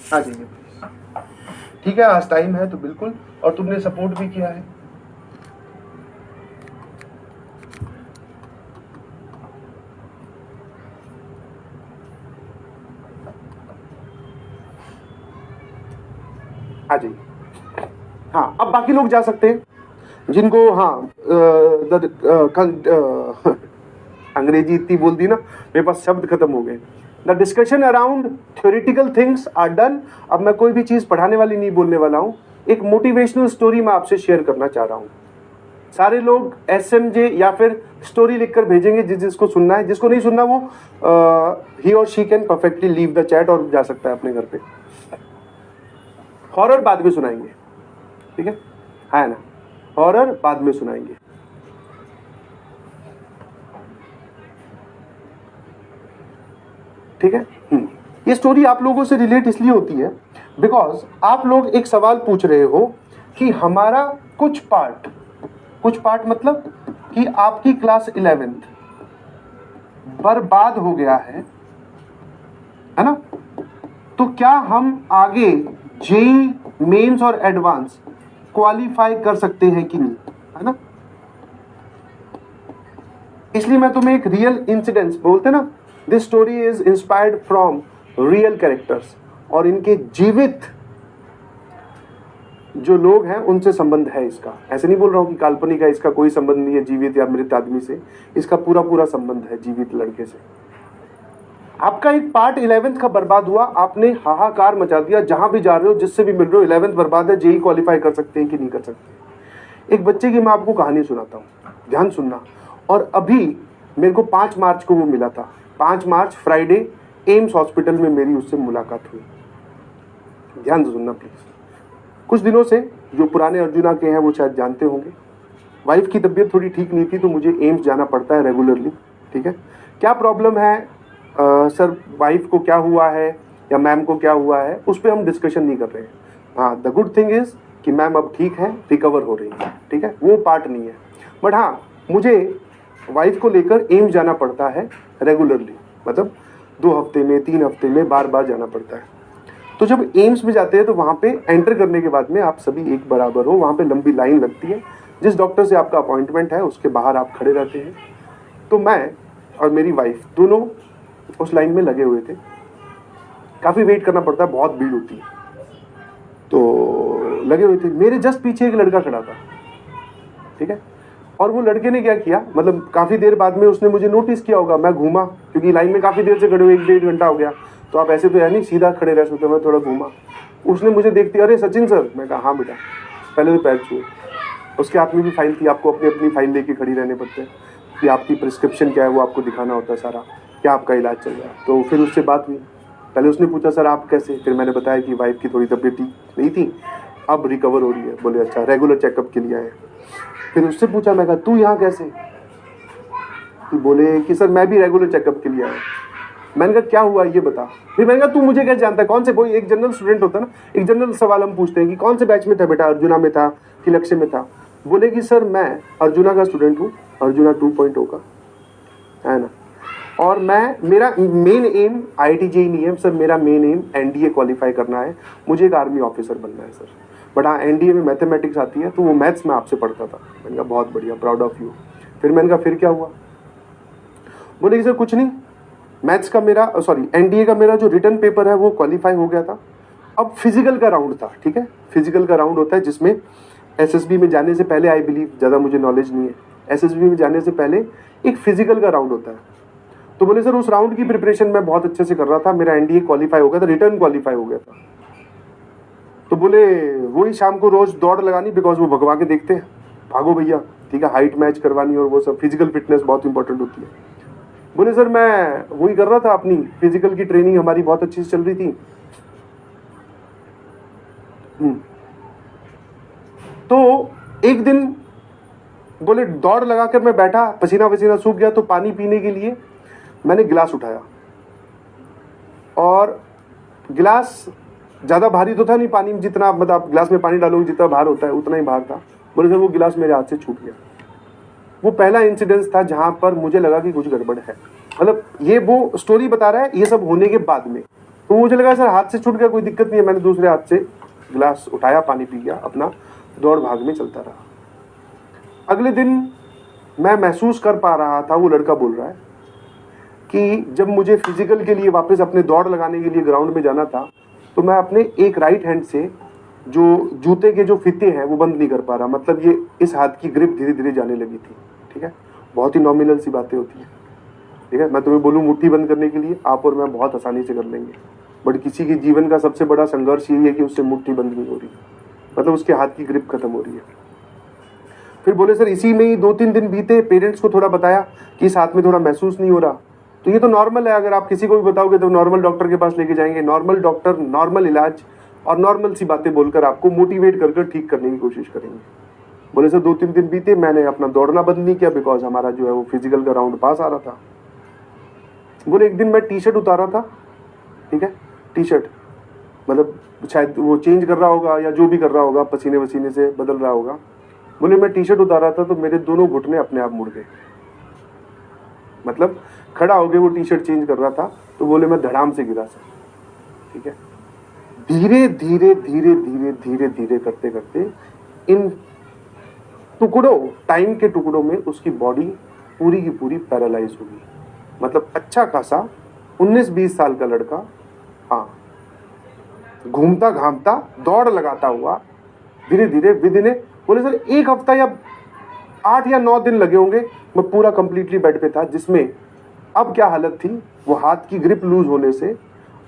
आ जाइए प्लीज। ठीक है, आज टाइम है तो बिल्कुल, और तुमने सपोर्ट भी किया है। आ जाइए। हाँ, अब बाकी लोग जा सकते हैं जिनको, हाँ अंग्रेजी इतनी बोल दी ना, मेरे पास शब्द खत्म हो गए। The discussion around theoretical things are done. अब मैं कोई भी चीज पढ़ाने वाली नहीं बोलने वाला हूँ, एक मोटिवेशनल स्टोरी मैं आपसे शेयर करना चाह रहा हूँ। सारे लोग SMJ या फिर स्टोरी लिखकर भेजेंगे जिसको सुनना है, जिसको नहीं सुनना वो ही और she can perfectly leave the chat और जा सकता है अपने घर पे। हॉरर बाद में सुनाएंगे, ठीक है ना? हॉरर बाद में सुनाएंगे। ठीक है। ये स्टोरी आप लोगों से रिलेट इसलिए होती है बिकॉज आप लोग एक सवाल पूछ रहे हो कि हमारा कुछ पार्ट मतलब कि आपकी क्लास 11th बर्बाद हो गया है ना? तो क्या हम आगे JEE मेंस और एडवांस क्वालिफाई कर सकते हैं कि नहीं, है ना? इसलिए मैं तुम्हें एक रियल इंसिडेंस बोलते ना, this story is inspired from real characters, और इनके जीवित जो लोग हैं उनसे संबंध है इसका। ऐसे नहीं बोल रहा हूं कि काल्पनिक है, इसका कोई संबंध नहीं है जीवित या मृत आदमी से, इसका पूरा संबंध है जीवित लड़के से। आपका एक पार्ट 11th का बर्बाद हुआ, आपने हाहाकार मचा दिया, जहां भी जा रहे हो जिससे भी मिल रहे हो 11th बर्बाद है, JEE क्वालिफाई कर सकते हैं कि नहीं कर सकते। एक बच्चे की मैं आपको कहानी सुनाता हूँ, ध्यान सुनना। और अभी मेरे को 5 मार्च को वो मिला था, 5 मार्च फ्राइडे एम्स हॉस्पिटल में मेरी उससे मुलाकात हुई। ध्यान से सुनना प्लीज। कुछ दिनों से जो पुराने अर्जुना के हैं वो शायद जानते होंगे, वाइफ की तबीयत थोड़ी ठीक नहीं थी तो मुझे एम्स जाना पड़ता है रेगुलरली। ठीक है, क्या प्रॉब्लम है सर, वाइफ को क्या हुआ है या मैम को क्या हुआ है, उस पर हम डिस्कशन नहीं कर रहे हैं। हाँ, द गुड थिंग इज कि मैम अब ठीक है, रिकवर हो रही है। ठीक है, वो पार्ट नहीं है। बट हाँ, मुझे वाइफ को लेकर एम्स जाना पड़ता है रेगुलरली, मतलब 2 हफ्ते में 3 हफ्ते में बार बार जाना पड़ता है। तो जब एम्स में जाते हैं तो वहाँ पे एंटर करने के बाद में आप सभी एक बराबर हो, वहाँ पे लंबी लाइन लगती है, जिस डॉक्टर से आपका अपॉइंटमेंट है उसके बाहर आप खड़े रहते हैं। तो मैं और मेरी वाइफ दोनों उस लाइन में लगे हुए थे। काफ़ी वेट करना पड़ता है, बहुत भीड़ होती है, तो लगे हुए थे। मेरे जस्ट पीछे एक लड़का खड़ा था, ठीक है, और वो लड़के ने क्या किया, मतलब काफ़ी देर बाद में उसने मुझे नोटिस किया होगा। मैं घूमा, क्योंकि लाइन में काफ़ी देर से खड़े हुए, 1-1.5 घंटा हो गया, तो आप ऐसे तो यानी सीधा खड़े रह सकते। मैं थोड़ा घूमा, उसने मुझे देखते, अरे सचिन सर। मैं कहा हाँ बेटा। पहले तो पैर छुए, उसके हाथ में भी फाइल थी, आपको अपनी अपनी फाइल लेके खड़ी रहने पड़ते हैं कि आपकी प्रिस्क्रिप्शन क्या है वो आपको दिखाना होता है सारा, क्या आपका इलाज चल रहा है। तो फिर उससे बात हुई, पहले उसने पूछा सर आप कैसे, फिर मैंने बताया कि वाइफ की थोड़ी तबीयत ठीक नहीं थी, अब रिकवर हो रही है। बोले अच्छा, रेगुलर चेकअप के लिए आए। फिर उससे पूछा, मैं कहा तू यहाँ कैसे, तो बोले कि सर मैं भी रेगुलर चेकअप के लिए आया। मैंने कहा क्या हुआ ये बता। फिर मैंने कहा तू मुझे कैसे जानता है, कौन से, कोई एक जनरल स्टूडेंट होता है ना, एक जनरल सवाल हम पूछते हैं कि कौन से बैच में था बेटा, अर्जुना में था कि लक्ष्य में था। बोले कि सर मैं अर्जुना का स्टूडेंट हूँ, अर्जुना 2.0 का, है ना, और मेरा मेन एम IIT JEE नहीं है सर, मेरा मेन एम NDA क्वालिफाई करना है, मुझे एक आर्मी ऑफिसर बनना है सर। बट हाँ, NDA में मैथमेटिक्स आती है, तो वो मैथ्स में आपसे पढ़ता था। मैंने कहा बहुत बढ़िया, प्राउड ऑफ यू। फिर मैंने कहा फिर क्या हुआ। बोले कि सर कुछ नहीं, मैथ्स का मेरा NDA का मेरा जो रिटर्न पेपर है वो क्वालिफाई हो गया था। अब फिजिकल का राउंड था, ठीक है, फिजिकल का राउंड होता है जिसमें SSB में जाने से पहले, आई बिलीव, ज़्यादा मुझे नॉलेज नहीं है, SSB में जाने से पहले एक फिजिकल का राउंड होता है। तो बोले सर उस राउंड की प्रिपरेशन मैं बहुत अच्छे से कर रहा था, मेरा NDA क्वालिफाई हो गया था, रिटर्न क्वालिफाई हो गया था। तो बोले वही शाम को रोज दौड़ लगानी, बिकॉज वो भगवा के देखते हैं, भागो भैया, ठीक है, हाइट मैच करवानी और वो सब, फिजिकल फिटनेस बहुत इंपॉर्टेंट होती है। बोले सर मैं वही कर रहा था, अपनी फिजिकल की ट्रेनिंग हमारी बहुत अच्छी से चल रही थी। तो एक दिन बोले दौड़ लगाकर मैं बैठा, पसीना वसीना सूख गया, तो पानी पीने के लिए मैंने गिलास उठाया, और गिलास ज़्यादा भारी तो था नहीं, पानी में जितना, मतलब आप गिलास में पानी डालोगे जितना भार होता है उतना ही भार था। बोले सर वो गिलास मेरे हाथ से छूट गया। वो पहला इंसिडेंस था जहाँ पर मुझे लगा कि कुछ गड़बड़ है। मतलब ये वो स्टोरी बता रहा है, ये सब होने के बाद में, तो मुझे लगा सर हाथ से छूट गया, कोई दिक्कत नहीं है। मैंने दूसरे हाथ से गिलास उठाया, पानी पी गया, अपना दौड़ भाग में चलता रहा। अगले दिन मैं महसूस कर पा रहा था, वो लड़का बोल रहा है कि जब मुझे फिजिकल के लिए वापस अपने दौड़ लगाने के लिए ग्राउंड में जाना था, तो मैं अपने एक राइट हैंड से जो जूते के जो फीते हैं वो बंद नहीं कर पा रहा। मतलब ये इस हाथ की ग्रिप धीरे धीरे जाने लगी थी। ठीक है, बहुत ही नॉमिनल सी बातें होती हैं। ठीक है, मैं तुम्हें बोलूँ मुट्ठी बंद करने के लिए, आप और मैं बहुत आसानी से कर लेंगे, बट किसी के जीवन का सबसे बड़ा संघर्ष यही है कि उससे मुट्ठी बंद नहीं हो रही, मतलब उसके हाथ की ग्रिप खत्म हो रही है। फिर बोले सर इसी में ही 2-3 दिन बीते, पेरेंट्स को थोड़ा बताया कि इस हाथ में थोड़ा महसूस नहीं हो रहा, तो ये तो नॉर्मल है, अगर आप किसी को भी बताओगे तो नॉर्मल डॉक्टर के पास लेके जाएंगे, नॉर्मल डॉक्टर नॉर्मल इलाज और नॉर्मल सी बातें बोलकर आपको मोटिवेट कर ठीक करने की कोशिश करेंगे। बोले सर 2-3 दिन बीते, मैंने अपना दौड़ना बंद नहीं किया, बिकॉज हमारा जो है वो फिजिकल का राउंड पास आ रहा था। बोले एक दिन मैं टी शर्ट उतारा था, ठीक है, टी शर्ट मतलब शायद वो चेंज कर रहा होगा या जो भी कर रहा होगा, पसीने वसीने से बदल रहा होगा। बोले मैं टी शर्ट उतारा था तो मेरे दोनों घुटने अपने आप मुड़ गए, मतलब खड़ा हो गए, वो टी शर्ट चेंज कर रहा था, तो बोले मैं धड़ाम से गिरा सर। ठीक है, धीरे धीरे धीरे धीरे धीरे धीरे करते करते इन टुकड़ों, टाइम के टुकड़ों में उसकी बॉडी पूरी की पूरी पैरालाइज होगी। मतलब अच्छा खासा 19-20 साल का लड़का, हाँ, घूमता घामता दौड़ लगाता हुआ धीरे धीरे विदिन, बोले सर 1 हफ्ता या 8 या 9 दिन लगे होंगे, मैं पूरा कंप्लीटली बेड पे था, जिसमें अब क्या हालत थी, वो हाथ की ग्रिप लूज होने से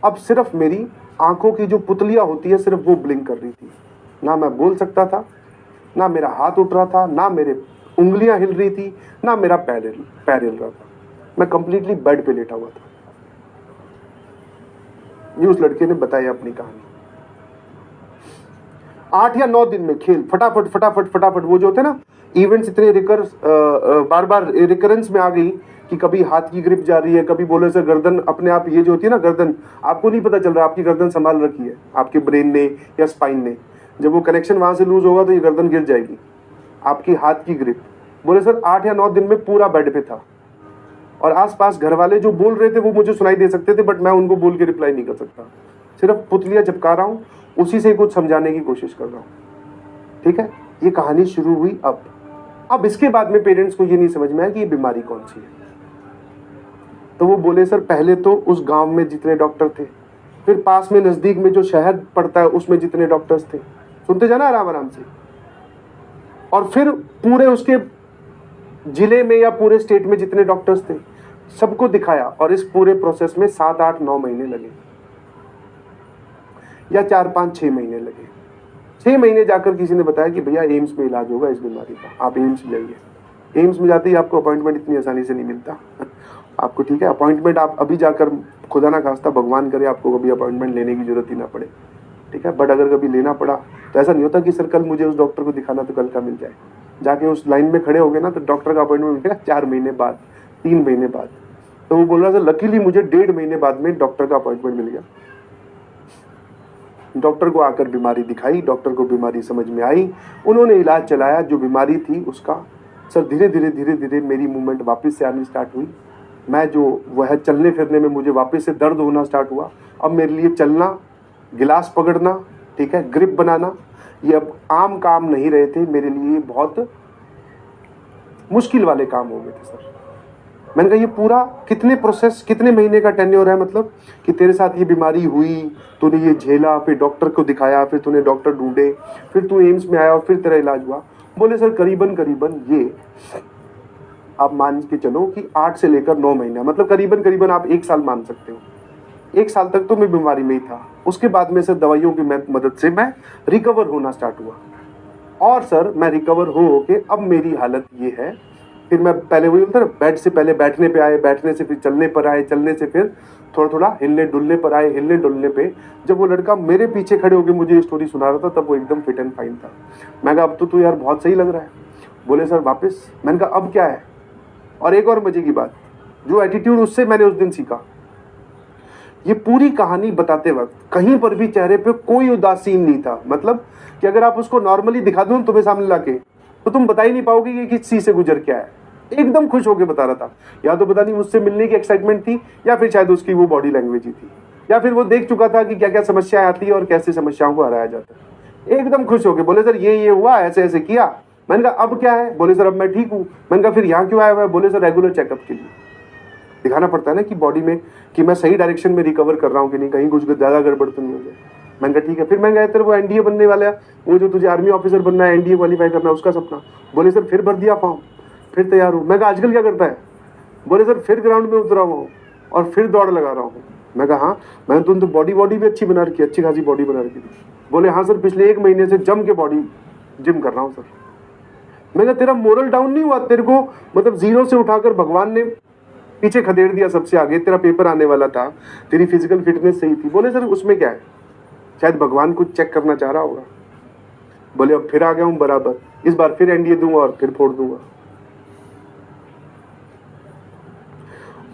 अब सिर्फ मेरी आंखों की जो पुतलियां होती है सिर्फ वो ब्लिंक कर रही थी। ना मैं बोल सकता था, ना मेरा हाथ उठ रहा था, ना मेरे उंगलियां हिल रही थी, ना मेरा पैर हिल रहा था। मैं कंप्लीटली बेड पे लेटा हुआ था। ये उस लड़के ने बताया अपनी कहानी। 8 या 9 दिन में खेल फटाफट फटाफट फटाफट, वो जो होते हैं ना इवेंट्स इतने बार बार रिकरेंस में आ गई कि कभी हाथ की ग्रिप जा रही है, कभी बोले सर गर्दन अपने आप, ये जो होती है ना गर्दन, आपको नहीं पता चल रहा आपकी गर्दन संभाल रखी है आपके ब्रेन ने या स्पाइन ने, जब वो कनेक्शन वहां से लूज होगा तो ये गर्दन गिर जाएगी, आपकी हाथ की ग्रिप। बोले सर 8 या 9 दिन में पूरा बेड पे था, और आसपास घर वाले जो बोल रहे थे वो मुझे सुनाई दे सकते थे, बट मैं उनको बोल के रिप्लाई नहीं कर सकता, सिर्फ पुतलियां चिपका रहा हूँ, उसी से कुछ समझाने की कोशिश कर रहा हूँ। ठीक है, ये कहानी शुरू हुई। अब इसके बाद में पेरेंट्स को ये नहीं समझ में आया कि ये बीमारी कौन सी है। तो वो बोले सर पहले तो उस गांव में जितने डॉक्टर थे, फिर पास में नजदीक में जो शहर पड़ता है उसमें जितने डॉक्टर्स थे, सुनते जाना आराम आराम से, और फिर पूरे उसके जिले में या पूरे स्टेट में जितने डॉक्टर्स थे सबको दिखाया, और इस पूरे प्रोसेस में 7-8-9 महीने लगे, या 4-5-6 महीने लगे। 6 महीने जाकर किसी ने बताया कि भैया एम्स में इलाज होगा इस बीमारी का, आप एम्स जाइए। एम्स में जाते ही आपको अपॉइंटमेंट इतनी आसानी से नहीं मिलता आपको। ठीक है, अपॉइंटमेंट आप अभी जाकर, खुदा ना खास्ता भगवान करे आपको कभी अपॉइंटमेंट लेने की जरूरत ही ना पड़े। ठीक है, बट अगर कभी लेना पड़ा तो ऐसा नहीं होता कि सर कल मुझे उस डॉक्टर को दिखाना तो कल का मिल जाए। जाके उस लाइन में खड़े हो गए ना तो डॉक्टर का अपॉइंटमेंट मिलेगा 4 महीने बाद, 3 महीने बाद। तो वो बोल रहा था लकीली मुझे 1.5 महीने बाद में डॉक्टर का अपॉइंटमेंट मिल गया। डॉक्टर को आकर बीमारी दिखाई, डॉक्टर को बीमारी समझ में आई, उन्होंने इलाज चलाया, जो बीमारी थी उसका। सर धीरे धीरे धीरे धीरे मेरी मूवमेंट वापस से आनी स्टार्ट हुई। मैं जो वह चलने फिरने में मुझे वापस से दर्द होना स्टार्ट हुआ। अब मेरे लिए चलना, गिलास पकड़ना, ठीक है, ग्रिप बनाना, ये अब आम काम नहीं रहे थे मेरे लिए, बहुत मुश्किल वाले काम हो गए थे सर। मैंने कहा ये पूरा कितने प्रोसेस, कितने महीने का टेन्योर है, मतलब कि तेरे साथ ये बीमारी हुई, तूने ये झेला, फिर डॉक्टर को दिखाया, फिर तूने डॉक्टर ढूंढे, फिर तू एम्स में आया और फिर तेरा इलाज हुआ। बोले सर करीबन करीबन ये आप मान के चलो कि 8 से लेकर 9 महीना, मतलब करीबन करीबन आप 1 साल मान सकते हो। 1 साल तक तो मैं बीमारी में ही था। उसके बाद में सर दवाइयों की मदद से मैं रिकवर होना स्टार्ट हुआ, और सर मैं रिकवर हो के अब मेरी हालत ये है। फिर मैं पहले वही बोलता ना, बेड से पहले बैठने पे आए, बैठने से फिर चलने पर आए, चलने से फिर थोड़ा थोड़ा हिलने डुलने पर आए, हिलने डुलने पे जब वो लड़का मेरे पीछे खड़े होकर मुझे ये स्टोरी सुना रहा था तब वो एकदम फिट एंड फाइन था। मैं कहा अब तो तू यार बहुत सही लग रहा है। बोले सर वापस। मैंने कहा अब क्या है। और एक और मजे की बात, जो एटीट्यूड उससे मैंने उस दिन सीखा, ये पूरी कहानी बताते वक्त कहीं पर भी चेहरे पे कोई उदासीन नहीं था। मतलब कि अगर आप उसको नॉर्मली दिखा दो तुम्हें सामने लाके, तो तुम बता ही नहीं पाओगे कि किस चीज से गुजर क्या है। एकदम खुश होकर बता रहा था। या तो पता नहीं मुझसे मिलने की एक्साइटमेंट थी, या फिर शायद उसकी वो बॉडी लैंग्वेज ही थी। या फिर वो देख चुका था कि क्या क्या समस्याएं आती है और कैसे समस्याओं को हराया जाता है। एकदम खुश हो गए, बोले सर ये हुआ, ऐसे ऐसे किया। मैंने कहा अब क्या है? बोले सर अब मैं ठीक हूँ। मैंने कहा फिर यहाँ क्यों आया हुआ है? बोले सर रेगुलर चेकअप के लिए। दिखाना पड़ता है ना कि बॉडी में कि मैं सही डायरेक्शन में रिकवर कर रहा हूँ कि नहीं, कहीं कुछ ज़्यादा गड़बड़ तो नहीं हो जाए। मैंने कहा ठीक है। फिर मैं गया, तेरे वो एनडीए बनने वाला है, वो जो तुझे आर्मी ऑफिसर बनना है, एनडीए क्वालिफाई करना है, उसका सपना। बोले सर फिर भर दिया फॉर्म, फिर तैयार हूँ। मैं कहा आजकल क्या करता है? बोले सर फिर ग्राउंड में उतरा हुआ हूँ और फिर दौड़ लगा रहा हूँ। मैं कहा हाँ, मैंने तो बॉडी भी अच्छी बना रखी, अच्छी खासी बॉडी बना रखी थी। बोले हाँ सर पिछले 1 महीने से जम के बॉडी जिम कर रहा हूँ सर। मैंने तेरा मोरल डाउन नहीं हुआ? तेरे को मतलब जीरो से उठाकर भगवान ने पीछे खदेड़ दिया सबसे आगे, तेरा पेपर आने वाला था, तेरी फिजिकल फिटनेस सही थी। बोले सर उसमें क्या है? शायद भगवान कुछ चेक करना चाह रहा होगा। बोले अब फिर आ गया हूं बराबर, इस बार फिर एनडीए दूंगा और फिर फोड़ दूंगा।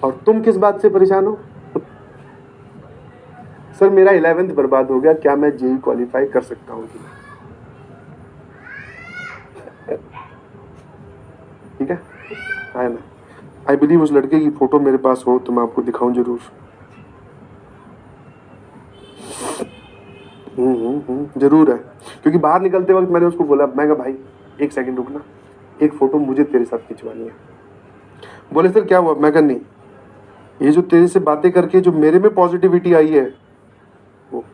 और तुम किस बात से परेशान हो? सर मेरा 11th बर्बाद हो गया, क्या मैं जेई क्वालिफाई कर सकता हूँ? ठीक है ना? आई बिलीव उस लड़के की फोटो मेरे पास हो तो मैं आपको दिखाऊं जरूर। जरूर है, क्योंकि बाहर निकलते वक्त मैंने उसको बोला, मैं कहा भाई 1 सेकंड रुकना, एक फोटो मुझे तेरे साथ खिंचवानी है। बोले सर क्या हुआ? मैं कहा नहीं, ये जो तेरे से बातें करके जो मेरे में पॉजिटिविटी आई है वो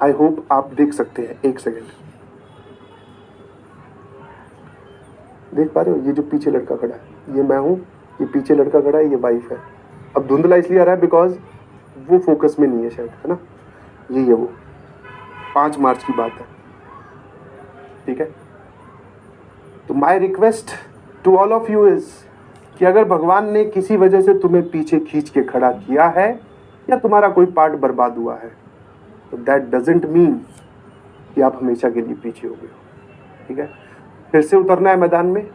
आई होप आप देख सकते हैं। 1 सेकंड देख पा रहे हो? ये जो पीछे लड़का खड़ा है ये मैं हूं, ये पीछे लड़का खड़ा है ये वाइफ है। अब धुंधला इसलिए आ रहा है बिकॉज वो फोकस में नहीं है शायद, है ना? ये है वो 5 मार्च की बात है। ठीक है, तो my request to all of you is कि अगर भगवान ने किसी वजह से तुम्हें पीछे खींच के खड़ा किया है या तुम्हारा कोई पार्ट बर्बाद हुआ है तो दैट डजेंट मीन कि आप हमेशा के लिए पीछे हो गए हो। ठीक है, फिर से उतरना है मैदान में,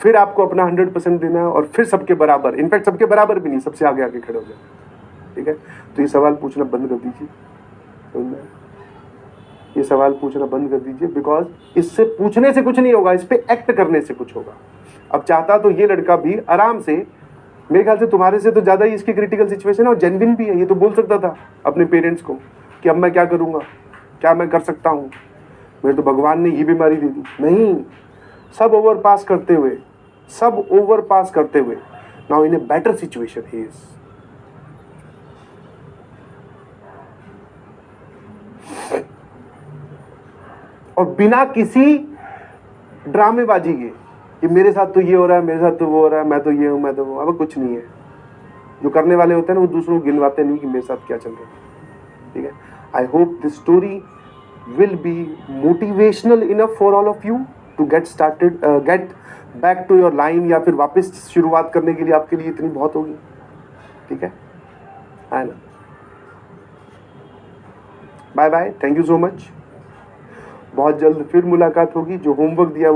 फिर आपको अपना 100% देना है और फिर सबके बराबर, इनफैक्ट सबके बराबर भी नहीं, सबसे आगे आगे खड़े हो जाए। ठीक है, तो ये सवाल पूछना बंद कर दीजिए, ये सवाल पूछना बंद कर दीजिए, बिकॉज इससे पूछने से कुछ नहीं होगा, इस पे एक्ट करने से कुछ होगा। अब चाहता तो ये लड़का भी आराम से, मेरे ख्याल से तुम्हारे से तो ज्यादा ही इसकी क्रिटिकल सिचुएशन है और जेन्युइन भी है, ये तो बोल सकता था अपने पेरेंट्स को कि अब मैं क्या करूंगा, क्या मैं कर सकता हूँ, मेरे तो भगवान ने ये बीमारी दे दी। नहीं, सब ओवरपास करते हुए, सब ओवरपास करते हुए now in a better situation he is. और बिना किसी ड्रामेबाजी के कि मेरे साथ तो ये हो रहा है, मेरे साथ तो वो हो रहा है, मैं तो ये हूं, मैं तो वो, अब कुछ नहीं है। जो करने वाले होते हैं ना वो दूसरों को गिनवाते नहीं कि मेरे साथ क्या चल रहा है। ठीक है, I hope this story will be motivational enough for all of you to get started, get back to your line, या फिर वापस शुरुआत करने के लिए आपके लिए इतनी बहुत होगी। ठीक है ना? Bye bye, thank you so much. बहुत जल्द फिर मुलाकात होगी। जो होमवर्क दिया